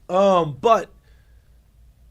But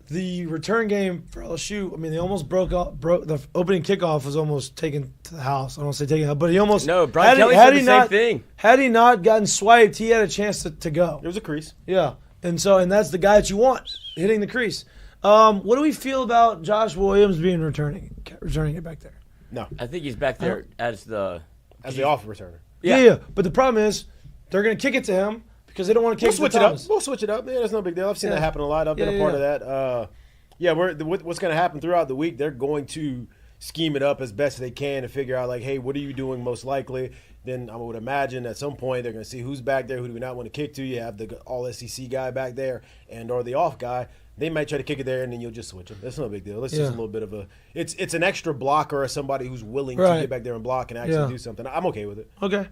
the return game for LSU, I mean, they almost broke the opening kickoff was almost taken to the house. I don't want to say taken out, but he almost Brian Kelly said the same thing. Had he not gotten swiped, he had a chance to go. It was a crease. Yeah, and that's the guy that you want hitting the crease. What do we feel about Josh Williams returning it back there? No, I think he's back there as the off returner. Yeah. But the problem is they're going to kick it to him because they don't want to kick it to Thomas. We'll switch it up. Yeah, that's no big deal. I've seen that happen a lot. I've been a part of that. What's going to happen throughout the week, they're going to scheme it up as best they can to figure out, like, hey, what are you doing most likely? Then I would imagine at some point they're going to see who's back there, who do we not want to kick to. You have the all-SEC guy back there and or the off guy. They might try to kick it there, and then you'll just switch it. That's no big deal. It's just a little bit of a – it's an extra blocker or somebody who's willing to get back there and block and actually do something. I'm okay with it. Okay.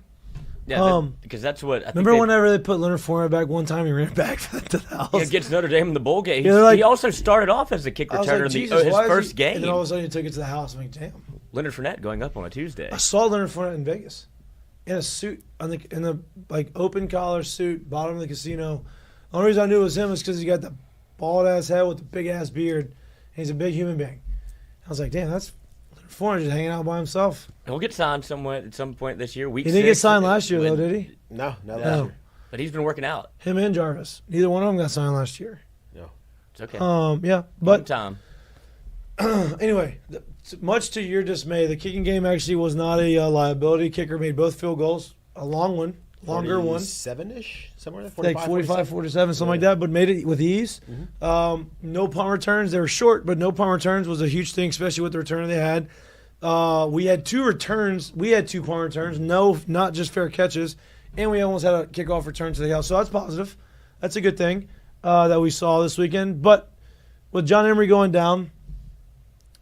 Yeah, because that's what – remember whenever they put Leonard Fournette back one time, he ran back to the house? Yeah, against Notre Dame in the bowl game. Yeah, he also started off as a kick returner in his first game. And then all of a sudden he took it to the house. I'm like, damn. Leonard Fournette going up on a Tuesday. I saw Leonard Fournette in Vegas in a suit, in the open collar suit, bottom of the casino. The only reason I knew it was him was because he got the bald-ass head with the big-ass beard. And he's a big human being. I was like, damn, that's Leonard Fournette just hanging out by himself. He'll get signed somewhere at some point this year. He didn't get signed last year, though, did he? No, not last year. But he's been working out. Him and Jarvis. Neither one of them got signed last year. No. It's okay. But time. Anyway, much to your dismay, the kicking game actually was not a liability. Kicker made both field goals, a longer one. 47-ish, somewhere there? 45, 45 47, something like that, but made it with ease. Mm-hmm. No punt returns. They were short, but no punt returns was a huge thing, especially with the return they had. We had 2 returns. We had 2 punt returns. No, not just fair catches. And we almost had a kickoff return to the house. So that's positive. That's a good thing that we saw this weekend. But with John Emery going down,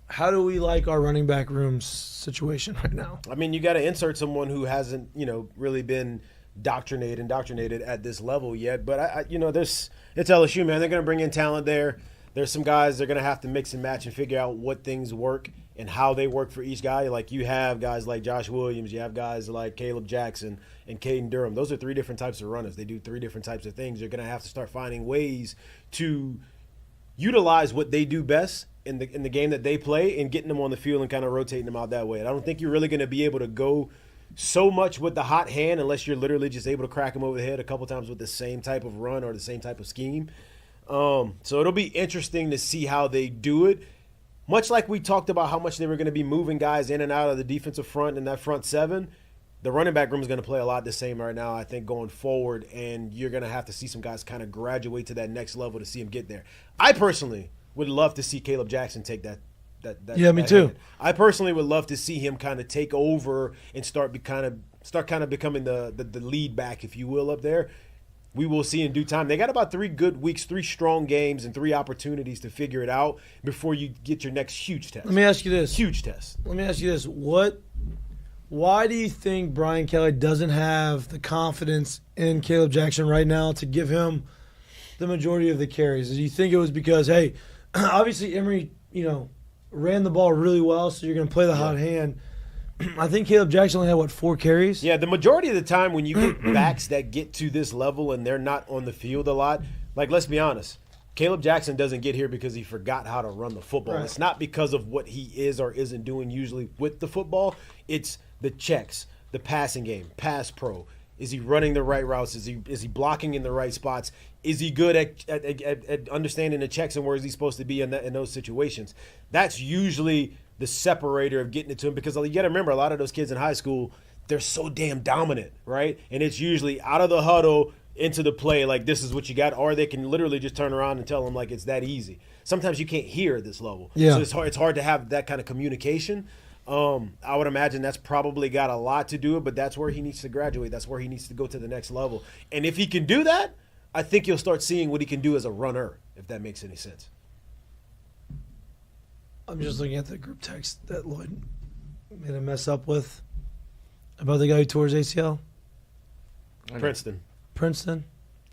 how do we like our running back room situation right now? I mean, you got to insert someone who hasn't, really been indoctrinated at this level yet. But it's LSU, man. They're going to bring in talent there. There's some guys they're going to have to mix and match and figure out what things work and how they work for each guy. Like you have guys like Josh Williams, you have guys like Kaleb Jackson and Caden Durham. Those are 3 different types of runners. They do 3 different types of things. You're going to have to start finding ways to utilize what they do best in the game that they play and getting them on the field and kind of rotating them out that way. And I don't think you're really going to be able to go so much with the hot hand unless you're literally just able to crack them over the head a couple times with the same type of run or the same type of scheme. So it'll be interesting to see how they do it. Much like we talked about how much they were going to be moving guys in and out of the defensive front and that front 7, the running back room is going to play a lot the same right now, I think, going forward. And you're going to have to see some guys kind of graduate to that next level to see them get there. I personally would love to see Kaleb Jackson take that. Me too. Hand. I personally would love to see him kind of take over and start kind of becoming the lead back, if you will, up there. We will see in due time. They got about 3 good weeks, 3 strong games, and 3 opportunities to figure it out before you get your next huge test. Let me ask you this. Huge test. Let me ask you this. Why do you think Brian Kelly doesn't have the confidence in Kaleb Jackson right now to give him the majority of the carries? Do you think it was because, hey, obviously Emery, ran the ball really well, so you're going to play the hot hand. I think Kaleb Jackson only had, 4 carries? Yeah, the majority of the time when you get backs that get to this level and they're not on the field a lot, like, let's be honest, Kaleb Jackson doesn't get here because he forgot how to run the football. Right. It's not because of what he is or isn't doing usually with the football. It's the checks, the passing game, pass pro. Is he running the right routes? Is he blocking in the right spots? Is he good at understanding the checks and where is he supposed to be in those situations? That's usually the separator of getting it to him, because you got to remember, a lot of those kids in high school, they're so damn dominant, right? And it's usually out of the huddle into the play, like this is what you got, or they can literally just turn around and tell them like it's that easy. Sometimes you can't hear at this level, so it's hard to have that kind of communication. I would imagine that's probably got a lot to do it, but that's where he needs to graduate. That's where he needs to go to the next level. And if he can do that, I think you'll start seeing what he can do as a runner, if that makes any sense. I'm just looking at the group text that Lloyd made a mess up with about the guy who tore his ACL. Princeton.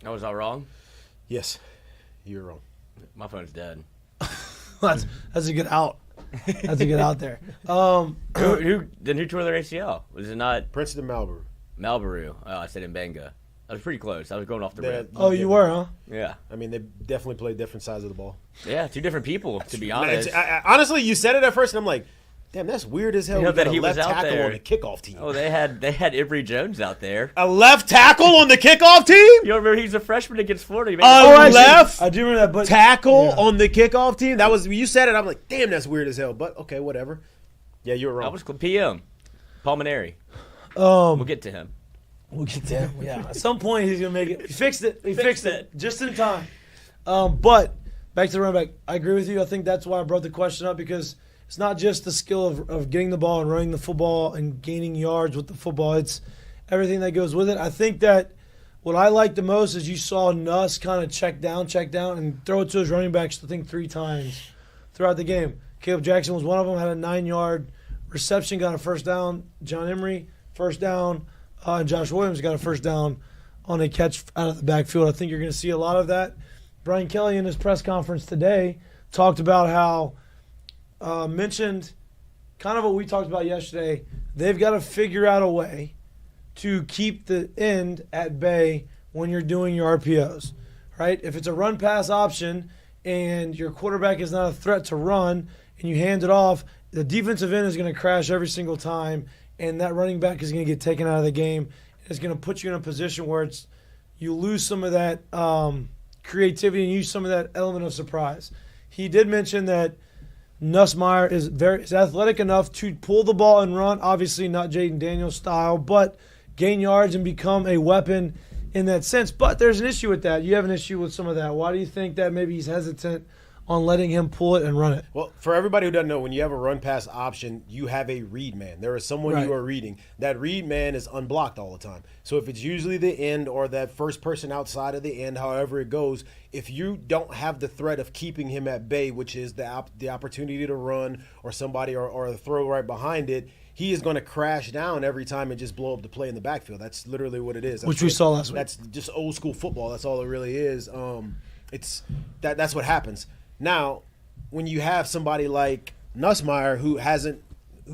Oh, was I wrong? Yes, you're wrong. My phone's dead. That's a good out. That's a good out there. Who tore their ACL? Was it not Princeton Malboro? Malboro. Oh, I said Mbanga. I was pretty close. I was going off the rim. Oh, you were, huh? Yeah. I mean, they definitely played different sides of the ball. Yeah, two different people, to be honest. Honestly, you said it at first, and I'm like, damn, that's weird as hell. You know We got that a he was left out tackle there. on the kickoff team. Oh, they had Emery Jones out there. A left tackle on the kickoff team? You don't remember he's a freshman against Florida. He made Oh, it- left I do remember that, but tackle on the kickoff team? That was, you said it, I'm like, damn, that's weird as hell. But okay, whatever. Yeah, you were That wrong. was PM. Pulmonary. We'll get to him. we'll get there. Yeah, at some point he's gonna make it. He fixed it. He fixed it just in time. But back to the running back, I agree with you. I think that's why I brought the question up, because it's not just the skill of getting the ball and running the football and gaining yards with the football. It's everything that goes with it. I think that what I like the most is you saw Nuss kind of check down, and throw it to his running backs, I think 3 times throughout the game. Caleb Jackson was one of them, had a 9-yard reception, got a first down. John Emery, first down. And Josh Williams got a first down on a catch out of the backfield. I think you're going to see a lot of that. Brian Kelly in his press conference today talked about how mentioned kind of what we talked about yesterday. They've got to figure out a way to keep the end at bay when you're doing your RPOs, right? If it's a run-pass option and your quarterback is not a threat to run and you hand it off, the defensive end is going to crash every single time, and that running back is going to get taken out of the game. It's going to put you in a position where you lose some of that creativity and use some of that element of surprise. He did mention that Nussmeier is athletic enough to pull the ball and run, obviously not Jaden Daniels style, but gain yards and become a weapon in that sense. But there's an issue with that. You have an issue with some of that. Why do you think that maybe he's hesitant on letting him pull it and run it? Well, for everybody who doesn't know, when you have a run-pass option, you have a read man. There is someone you are reading. That read man is unblocked all the time. So if it's usually the end or that first person outside of the end, however it goes, if you don't have the threat of keeping him at bay, which is the opportunity to run or somebody or a throw right behind it, he is going to crash down every time and just blow up the play in the backfield. That's literally what it is. Which we saw last week. That's just old school football. That's all it really is. That's what happens. Now, when you have somebody like Nussmeier who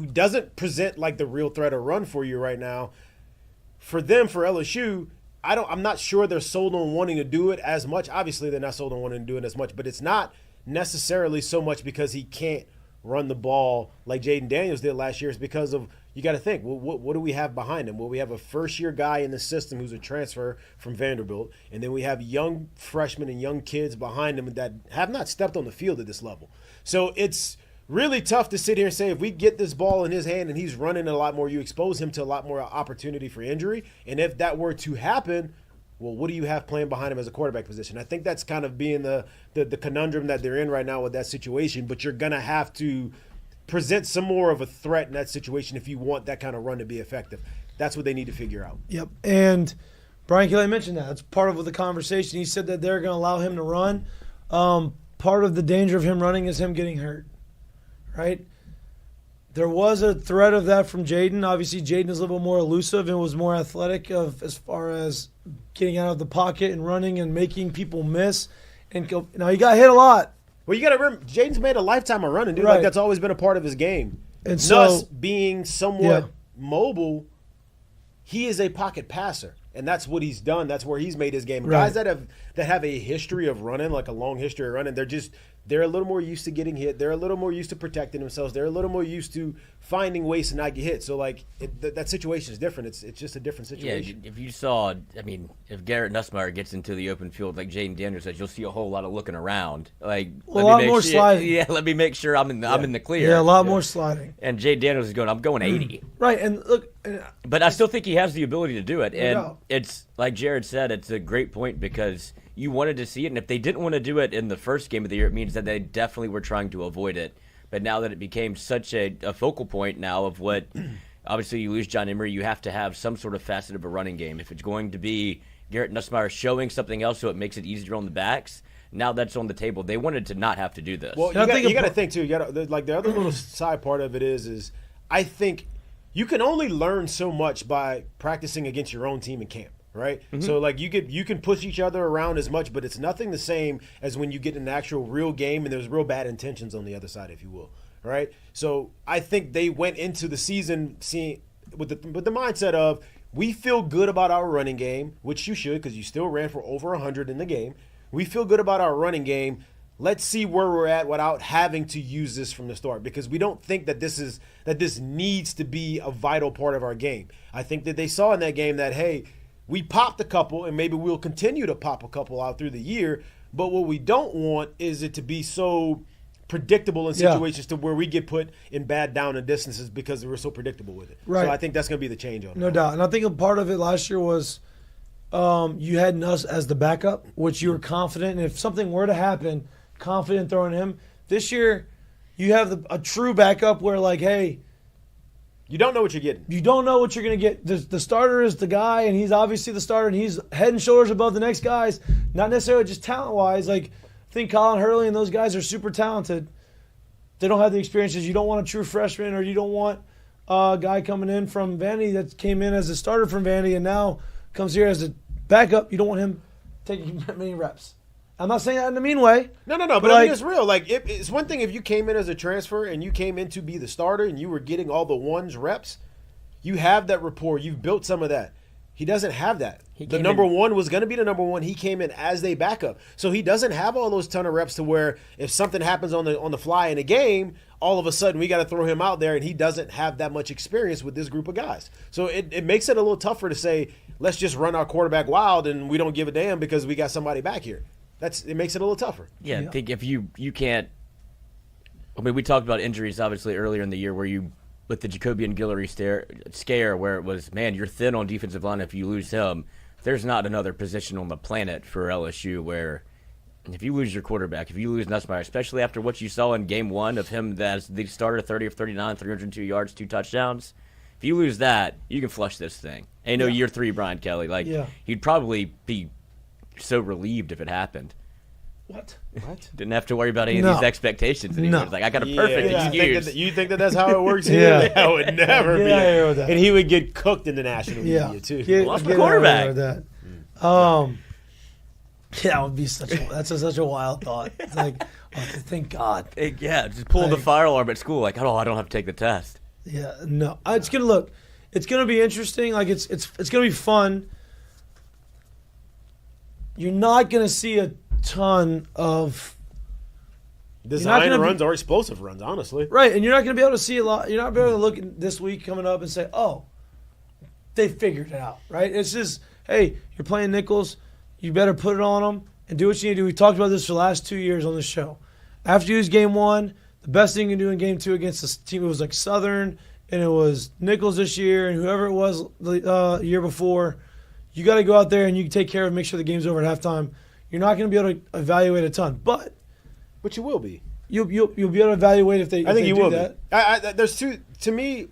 doesn't present like the real threat or run for you right now, for LSU, I'm not sure they're sold on wanting to do it as much. Obviously, they're not sold on wanting to do it as much, but it's not necessarily so much because he can't run the ball like Jaden Daniels did last year. It's because of, you got to think, well, what do we have behind him? Well, we have a first-year guy in the system who's a transfer from Vanderbilt, and then we have young freshmen and young kids behind him that have not stepped on the field at this level. So it's really tough to sit here and say if we get this ball in his hand and he's running a lot more, you expose him to a lot more opportunity for injury. And if that were to happen, well, what do you have playing behind him as a quarterback position? I think that's kind of being the conundrum that they're in right now with that situation, but you're going to have to present some more of a threat in that situation if you want that kind of run to be effective. That's what they need to figure out. Yep. And Brian Kelly mentioned that. That's part of the conversation. He said that they're going to allow him to run. Part of the danger of him running is him getting hurt, right? There was a threat of that from Jaden. Obviously, Jaden is a little bit more elusive and was more athletic as far as getting out of the pocket and running and making people miss. And now he got hit a lot. Well, you got to remember, Jaden's made a lifetime of running, dude. Right. Like, that's always been a part of his game. And Nuss so, being somewhat mobile, he is a pocket passer, and that's what he's done. That's where he's made his game. Right. Guys that have a history of running, like a long history of running, they're a little more used to getting hit. They're a little more used to protecting themselves. They're a little more used to finding ways to not get hit. So, like, that situation is different. It's just a different situation. Yeah, if you saw, if Garrett Nussmeier gets into the open field like Jaden Daniels says, you'll see a whole lot of looking around. Like, a lot more sliding. Yeah, let me make sure I'm in the clear. Yeah, a lot more sliding. And Jaden Daniels is going, I'm going 80. Right, and look. But I still think he has the ability to do it. And doubt. it's, like Jared said, it's a great point because you wanted to see it. And if they didn't want to do it in the first game of the year, it means that they definitely were trying to avoid it. But now that it became such a focal point now of what, obviously you lose John Emery, you have to have some sort of facet of a running game. If it's going to be Garrett Nussmeier showing something else so it makes it easier on the backs, now that's on the table. They wanted to not have to do this. Well, you got to think, too. Like, the other little side part of it is I think you can only learn so much by practicing against your own team in camp. Right? Mm-hmm. So, like, you can push each other around as much, but it's nothing the same as when you get an actual real game and there's real bad intentions on the other side, if you will. Right? So I think they went into the season seeing with the mindset of we feel good about our running game, which you should because you still ran for over 100 in the game. We feel good about our running game. Let's see where we're at without having to use this from the start because we don't think that this needs to be a vital part of our game. I think that they saw in that game that, hey, we popped a couple and maybe we'll continue to pop a couple out through the year, but what we don't want is it to be so predictable in situations to where we get put in bad down and distances because we're so predictable with it. Right. So I think that's going to be the change on it. No doubt. And I think a part of it last year was you had Nuss as the backup, which you were confident. And if something were to happen, confident throwing him. This year, you have a true backup where, like, hey, you don't know what you're getting. you don't know what you're going to get. The starter is the guy, and he's obviously the starter, and he's head and shoulders above the next guys, not necessarily just talent-wise. Like, I think Colin Hurley and those guys are super talented. They don't have the experiences. You don't want a true freshman, or you don't want a guy coming in from Vandy that came in as a starter from Vandy and now comes here as a backup. You don't want him taking many reps. I'm not saying that in a mean way. No. But I mean, it's real. Like, it's one thing if you came in as a transfer and you came in to be the starter and you were getting all the ones reps. You have that rapport. You've built some of that. He doesn't have that. The number one was going to be the number one. He came in as a backup. So he doesn't have all those ton of reps to where if something happens on the fly in a game, all of a sudden we got to throw him out there, and he doesn't have that much experience with this group of guys. So it makes it a little tougher to say, let's just run our quarterback wild and we don't give a damn because we got somebody back here. It makes it a little tougher. Yeah, I think if you can't – I mean, we talked about injuries obviously earlier in the year where you – with the Jacoby and Guillory scare where it was, man, you're thin on defensive line if you lose him. There's not another position on the planet for LSU where if you lose your quarterback, if you lose Nussmeier, especially after what you saw in game one of him as the starter, 30 of 39, 302 yards, 2 touchdowns, if you lose that, you can flush this thing. Ain't no year 3 Brian Kelly. Like, he'd probably be so relieved if it happened. What? Didn't have to worry about any of these expectations anymore. No. It's like, I got a perfect excuse. You think that's how it works here? That would never be. And he would get cooked in the national media, too. Lost the quarterback. That would be such a wild thought. It's like, thank God. Just pull the fire alarm at school. Like, I don't have to take the test. Yeah, no. It's gonna be interesting. Like, it's gonna be fun. You're not gonna see a ton of design runs or explosive runs, honestly. Right, and you're not going to be able to see a lot. You're not going to be able to look at this week coming up and say, oh, they figured it out, right? It's just, hey, you're playing nickels. You better put it on them and do what you need to do. We talked about this for the last 2 years on the show. After you use game one, the best thing you can do in game two against this team, it was like Southern, and it was Nichols this year, and whoever it was the year before, you got to go out there and you can take care of it, make sure the game's over at halftime. You're not going to be able to evaluate a ton, but you will be. You'll be able to evaluate if they. I think you will that. Be. To me,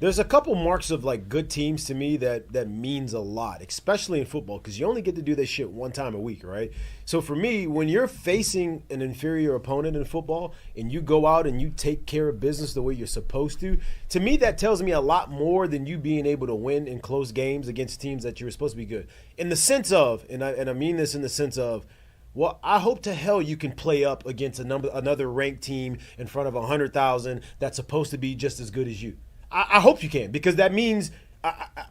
there's a couple marks of like good teams to me that means a lot, especially in football, because you only get to do this shit one time a week, right? So for me, when you're facing an inferior opponent in football and you go out and you take care of business the way you're supposed to me that tells me a lot more than you being able to win in close games against teams that you're supposed to be good. In the sense of, and I mean this in the sense of, well, I hope to hell you can play up against another ranked team in front of 100,000 that's supposed to be just as good as you. I hope you can, because that means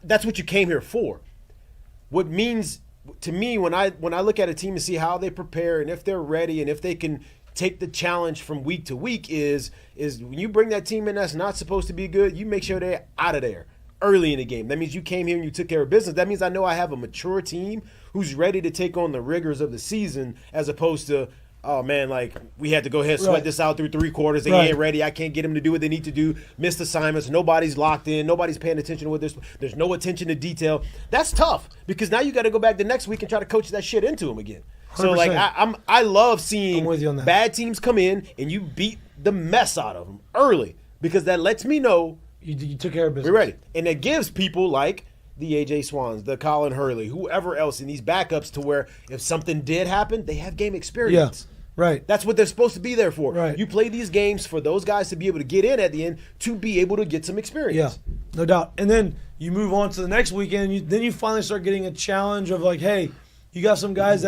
that's what you came here for. What means to me when I look at a team and see how they prepare and if they're ready and if they can take the challenge from week to week is when you bring that team in that's not supposed to be good, you make sure they're out of there early in the game. That means you came here and you took care of business. That means I know I have a mature team who's ready to take on the rigors of the season as opposed to, oh, man, like, we had to go ahead and sweat this out through 3 quarters. They ain't ready. I can't get them to do what they need to do. Missed assignments. Nobody's locked in. Nobody's paying attention to what there's no attention to detail. That's tough because now you got to go back the next week and try to coach that shit into them again. 100%. So, like, I love seeing bad teams come in and you beat the mess out of them early because that lets me know you took care of business. We're ready. And it gives people like the A.J. Swans, the Colin Hurley, whoever else in these backups to where if something did happen, they have game experience. Yeah. Right. That's what they're supposed to be there for. Right. You play these games for those guys to be able to get in at the end to be able to get some experience. Yeah, no doubt. And then you move on to the next weekend. Then you finally start getting a challenge of like, hey, you got some guys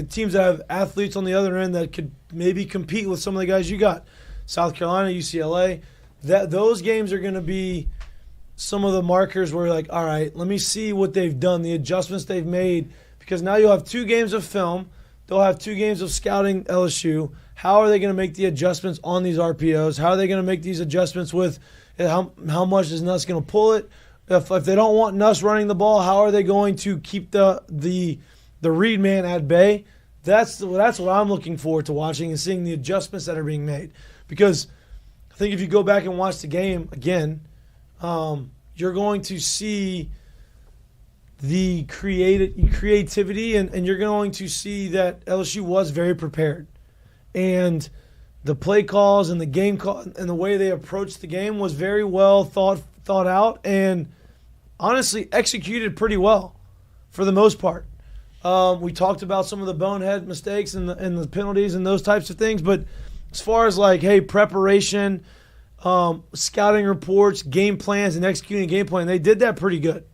teams that have athletes on the other end that could maybe compete with some of the guys you got. South Carolina, UCLA. Those games are going to be some of the markers were like, all right, let me see what they've done, the adjustments they've made, because now you'll have 2 games of film. They'll have 2 games of scouting LSU. How are they going to make the adjustments on these RPOs? How are they going to make these adjustments with how much is Nuss going to pull it? If they don't want Nuss running the ball, how are they going to keep the read man at bay? That's what I'm looking forward to watching and seeing the adjustments that are being made. Because I think if you go back and watch the game again, you're going to see the creativity and you're going to see that LSU was very prepared. And the play calls and the game call and the way they approached the game was very well thought out and honestly executed pretty well for the most part. We talked about some of the bonehead mistakes and the penalties and those types of things, but as far as like, hey, preparation, scouting reports, game plans, and executing a game plan, they did that pretty good.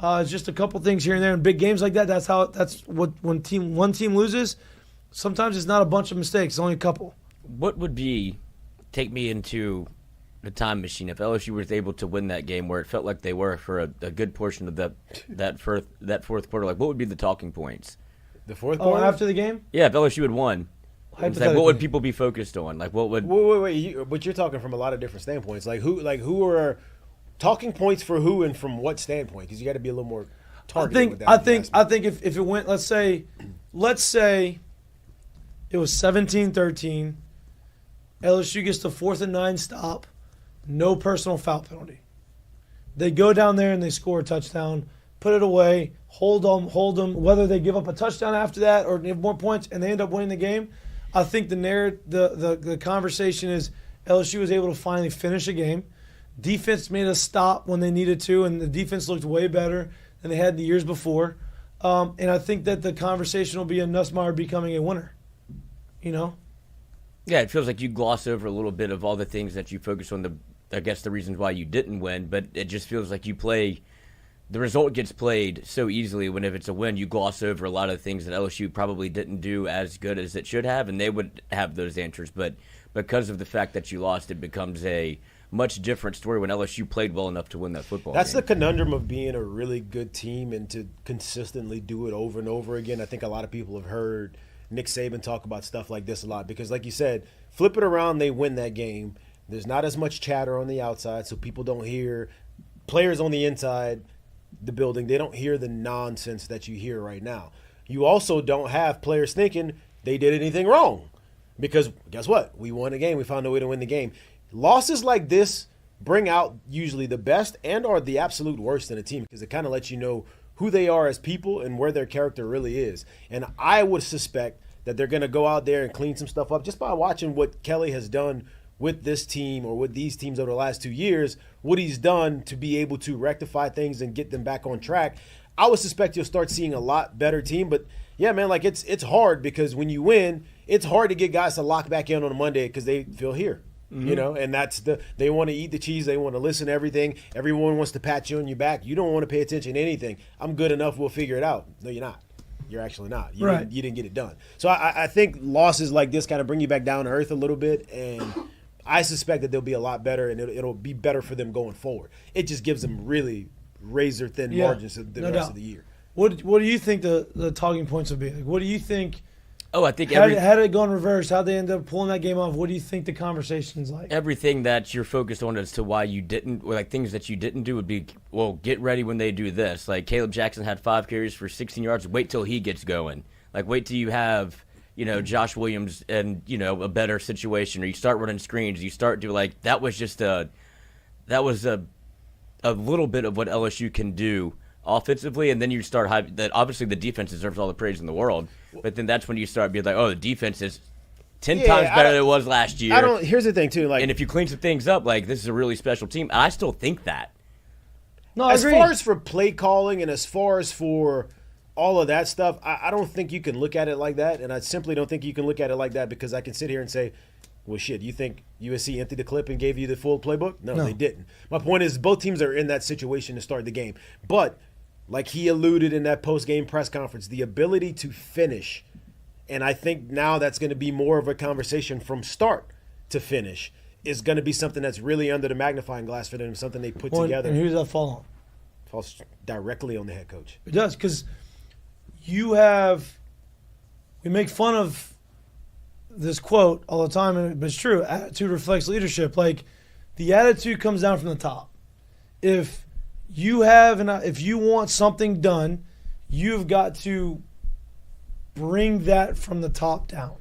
It's just a couple things here and there in big games like that. That's what when one team loses. Sometimes it's not a bunch of mistakes; it's only a couple. What would take me into the time machine if LSU was able to win that game where it felt like they were for a good portion of that fourth quarter? Like, what would be the talking points? The fourth quarter after the game? Yeah, if LSU had won. Like, what would people be focused on? Like, what would? Wait! But you're talking from a lot of different standpoints. Who are talking points for who and from what standpoint? Because you got to be a little more targeted with that. I think if it went, let's say it was 17-13. LSU gets the 4th and 9 stop, no personal foul penalty. They go down there and they score a touchdown, put it away, hold them. Whether they give up a touchdown after that or have more points and they end up winning the game, I think the conversation is LSU was able to finally finish a game. Defense made a stop when they needed to, and the defense looked way better than they had the years before. And I think that the conversation will be a Nussmeier becoming a winner. You know? Yeah, it feels like you gloss over a little bit of all the things that you focus on, I guess the reasons why you didn't win, but it just feels like the result gets played so easily when if it's a win, you gloss over a lot of things that LSU probably didn't do as good as it should have, and they would have those answers. But because of the fact that you lost, it becomes a much different story when LSU played well enough to win that football That's game. the conundrum of being a really good team and to consistently do it over and over again. I think a lot of people have heard Nick Saban talk about stuff like this a lot because, like you said, flip it around, they win that game. There's not as much chatter on the outside, so people don't hear players on the inside the building. They don't hear the nonsense that you hear right now. You also don't have players thinking they did anything wrong because guess what? We won the game. We found a way to win the game. Losses like this bring out usually the best and or the absolute worst in a team because it kind of lets you know who they are as people and where their character really is. And I would suspect that they're going to go out there and clean some stuff up just by watching what Kelly has done with this team or with these teams over the last 2 years, what he's done to be able to rectify things and get them back on track. I would suspect you'll start seeing a lot better team. But, yeah, man, like it's hard because when you win, it's hard to get guys to lock back in on a Monday because they feel here. Mm-hmm. You know, and they want to eat the cheese. They want to listen to everything. Everyone wants to pat you on your back. You don't want to pay attention to anything. I'm good enough. We'll figure it out. No, you're not. You're actually not. You didn't get it done. So I think losses like this kind of bring you back down to earth a little bit, and I suspect that they'll be a lot better, and it'll be better for them going forward. It just gives them really razor-thin margins the rest of the year. What do you think the talking points will be? Like, what do you think? I think how did it go in reverse? How'd they end up pulling that game off? What do you think the conversation's like? Everything that you're focused on as to why you didn't, or like things that you didn't do would be, well, get ready when they do this. Like Kaleb Jackson had 5 carries for 16 yards. Wait till he gets going. Like wait till you have, Josh Williams and, a better situation, or you start running screens. You start doing like that was a little bit of what LSU can do offensively, and then you start that obviously the defense deserves all the praise in the world, but then that's when you start being like, oh, the defense is 10 times better than it was last year. Here's the thing too, like, and if you clean some things up, like this is a really special team. I still think that. No, I agree. As far as for play calling and as far as for all of that stuff, I don't think you can look at it like that, and I simply don't think you can look at it like that because I can sit here and say, well, shit, you think USC emptied the clip and gave you the full playbook? No, they didn't. My point is both teams are in that situation to start the game, but like he alluded in that post-game press conference, the ability to finish, and I think now that's going to be more of a conversation from start to finish, is going to be something that's really under the magnifying glass for them, something they put together. And who does that fall on? Falls directly on the head coach. It does, because we make fun of this quote all the time, but it's true. Attitude reflects leadership. Like, the attitude comes down from the top. If you want something done, you've got to bring that from the top down.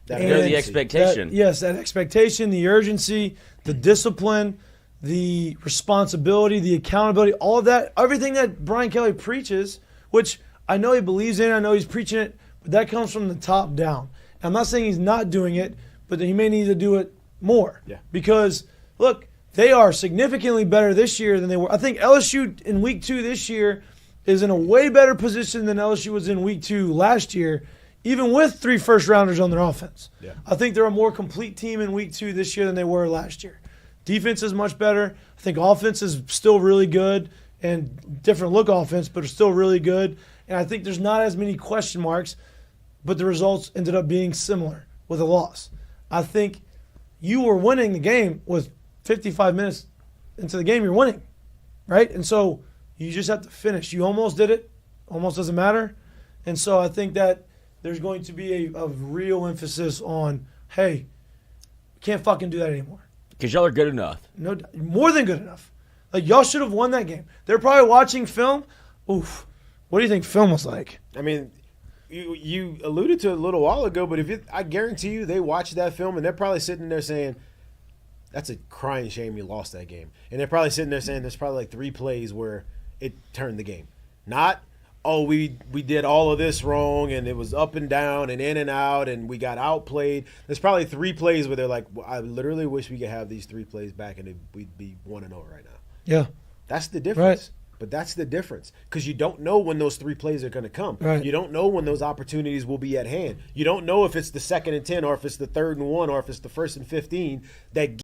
The expectation. That expectation, the urgency, the discipline, the responsibility, the accountability, all of that, everything that Brian Kelly preaches, which I know he believes in, I know he's preaching it, but that comes from the top down. And I'm not saying he's not doing it, but he may need to do it more. Yeah. Because, look, they are significantly better this year than they were. I think LSU in week 2 this year is in a way better position than LSU was in week 2 last year, even with 3 first-rounders on their offense. Yeah. I think they're a more complete team in week 2 this year than they were last year. Defense is much better. I think offense is still really good, and different look offense, but it's still really good. And I think there's not as many question marks, but the results ended up being similar with a loss. I think you were winning the game with 55 minutes into the game, you're winning, right? And so you just have to finish. You almost did it. Almost doesn't matter. And so I think that there's going to be a real emphasis on, hey, we can't fucking do that anymore. Because y'all are good enough. No, more than good enough. Like, y'all should have won that game. They're probably watching film. Oof. What do you think film was like? I mean, you alluded to it a little while ago, but I guarantee you they watched that film and they're probably sitting there saying, that's a crying shame you lost that game. And they're probably sitting there saying there's probably like 3 plays where it turned the game. Not, oh, we did all of this wrong and it was up and down and in and out and we got outplayed. There's probably 3 plays where they're like, well, I literally wish we could have these 3 plays back and we'd be 1-0 right now. Yeah. That's the difference. Right. But that's the difference, because you don't know when those 3 plays are going to come. Right. You don't know when those opportunities will be at hand. You don't know if it's the 2nd and 10 or if it's the 3rd and 1 or if it's the 1st and 15 that